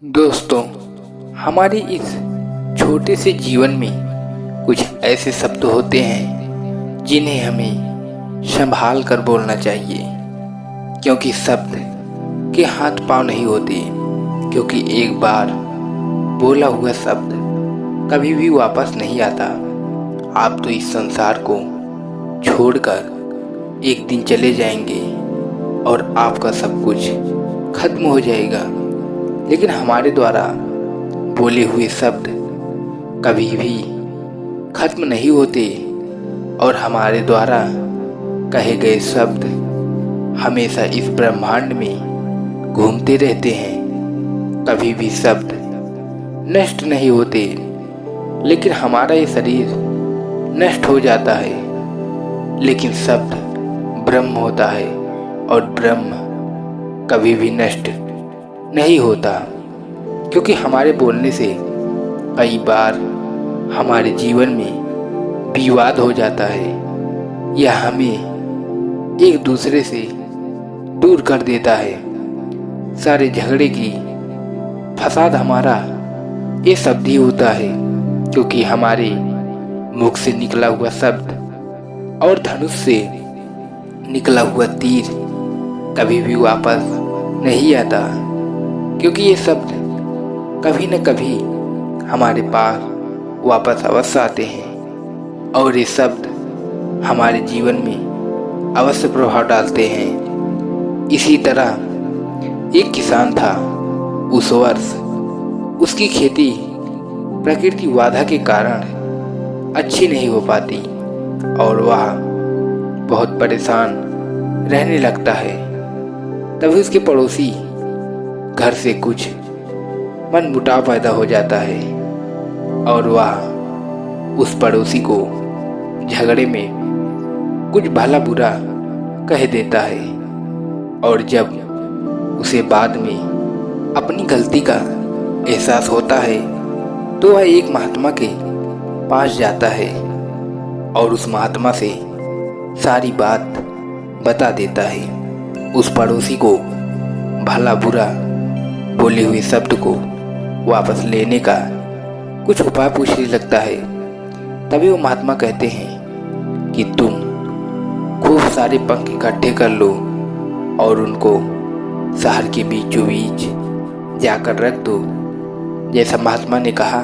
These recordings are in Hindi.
दोस्तों, हमारे इस छोटे से जीवन में कुछ ऐसे शब्द होते हैं जिन्हें हमें संभाल कर बोलना चाहिए, क्योंकि शब्द के हाथ पांव नहीं होते। क्योंकि एक बार बोला हुआ शब्द कभी भी वापस नहीं आता। आप तो इस संसार को छोड़कर एक दिन चले जाएंगे और आपका सब कुछ खत्म हो जाएगा, लेकिन हमारे द्वारा बोले हुए शब्द कभी भी खत्म नहीं होते और हमारे द्वारा कहे गए शब्द हमेशा इस ब्रह्मांड में घूमते रहते हैं। कभी भी शब्द नष्ट नहीं होते, लेकिन हमारा ये शरीर नष्ट हो जाता है, लेकिन शब्द ब्रह्म होता है और ब्रह्म कभी भी नष्ट नहीं होता। क्योंकि हमारे बोलने से कई बार हमारे जीवन में विवाद हो जाता है या हमें एक दूसरे से दूर कर देता है। सारे झगड़े की फसाद हमारा ये शब्द ही होता है, क्योंकि हमारे मुख से निकला हुआ शब्द और धनुष से निकला हुआ तीर कभी भी वापस नहीं आता। क्योंकि ये शब्द कभी न कभी हमारे पास वापस अवश्य आते हैं और ये शब्द हमारे जीवन में अवश्य प्रभाव डालते हैं। इसी तरह एक किसान था। उस वर्ष उसकी खेती प्रकृति बाधा के कारण अच्छी नहीं हो पाती और वह बहुत परेशान रहने लगता है। तभी उसके पड़ोसी घर से कुछ मनमुटाव पैदा हो जाता है और वह उस पड़ोसी को झगड़े में कुछ भला बुरा कह देता है। और जब उसे बाद में अपनी गलती का एहसास होता है तो वह एक महात्मा के पास जाता है और उस महात्मा से सारी बात बता देता है। उस पड़ोसी को भला बुरा बोले हुए शब्द को वापस लेने का कुछ उपाय पूछने लगता है। तभी वो महात्मा कहते हैं कि तुम खूब सारे पंख इकट्ठे कर लो और उनको शहर के बीचों बीच जाकर रख दो। जैसा महात्मा ने कहा,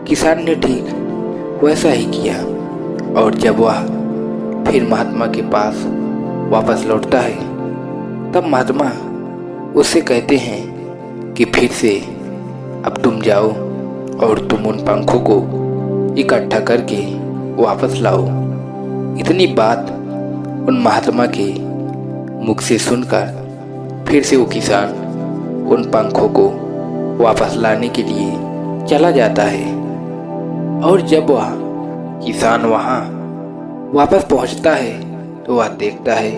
किसान ने ठीक वैसा ही किया। और जब वह फिर महात्मा के पास वापस लौटता है तब महात्मा उससे कहते हैं कि फिर से अब तुम जाओ और तुम उन पंखों को इकट्ठा करके वापस लाओ। इतनी बात उन महात्मा के मुख से सुनकर फिर से वो किसान उन पंखों को वापस लाने के लिए चला जाता है। और जब वह किसान वहाँ वापस पहुँचता है तो वह देखता है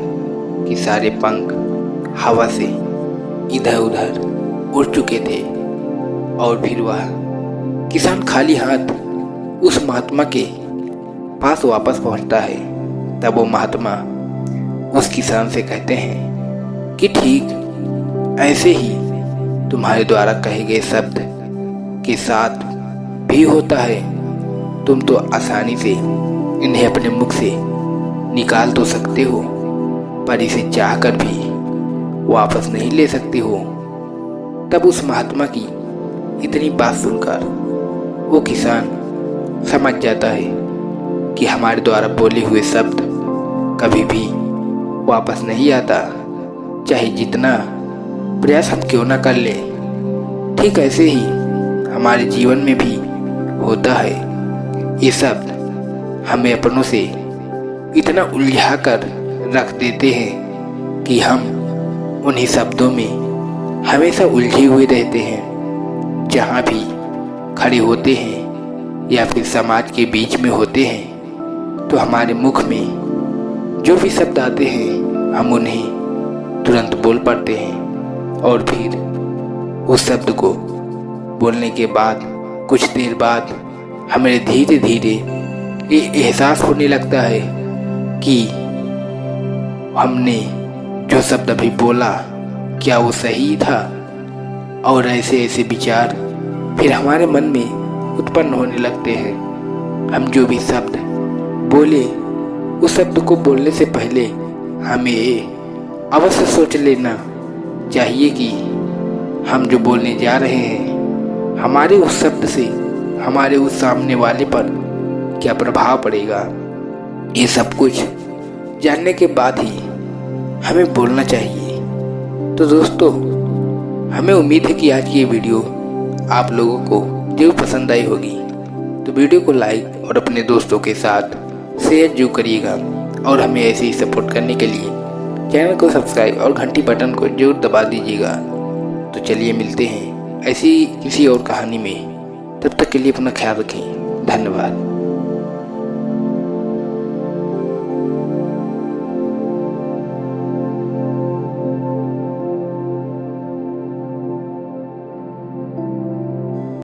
कि सारे पंख हवा से इधर उधर उड़ चुके थे। और फिर वह किसान खाली हाथ उस महात्मा के पास वापस पहुंचता है। तब वो महात्मा उस किसान से कहते हैं कि ठीक ऐसे ही तुम्हारे द्वारा कहे गए शब्द के साथ भी होता है। तुम तो आसानी से इन्हें अपने मुख से निकाल तो सकते हो, पर इसे चाहकर भी वापस नहीं ले सकते हो। तब उस महात्मा की इतनी बात सुनकर वो किसान समझ जाता है कि हमारे द्वारा बोले हुए शब्द कभी भी वापस नहीं आता, चाहे जितना प्रयास हम क्यों ना कर ले। ठीक ऐसे ही हमारे जीवन में भी होता है। ये शब्द हमें अपनों से इतना उलझा कर रख देते हैं कि हम उन्हीं शब्दों में हमेशा उलझे हुए रहते हैं। जहाँ भी खड़े होते हैं या फिर समाज के बीच में होते हैं तो हमारे मुख में जो भी शब्द आते हैं हम उन्हें तुरंत बोल पड़ते हैं। और फिर उस शब्द को बोलने के बाद कुछ देर बाद हमें धीरे धीरे ये एहसास होने लगता है कि हमने जो शब्द अभी बोला क्या वो सही था और ऐसे ऐसे विचार फिर हमारे मन में उत्पन्न होने लगते हैं। हम जो भी शब्द बोले उस शब्द को बोलने से पहले हमें अवश्य सोच लेना चाहिए कि हम जो बोलने जा रहे हैं हमारे उस शब्द से हमारे उस सामने वाले पर क्या प्रभाव पड़ेगा। ये सब कुछ जानने के बाद ही हमें बोलना चाहिए। तो दोस्तों, हमें उम्मीद है कि आज की ये वीडियो आप लोगों को जरूर पसंद आई होगी। तो वीडियो को लाइक और अपने दोस्तों के साथ शेयर जरूर करिएगा और हमें ऐसे ही सपोर्ट करने के लिए चैनल को सब्सक्राइब और घंटी बटन को जरूर दबा दीजिएगा। तो चलिए मिलते हैं ऐसी किसी और कहानी में। तब तक के लिए अपना ख्याल रखें। धन्यवाद।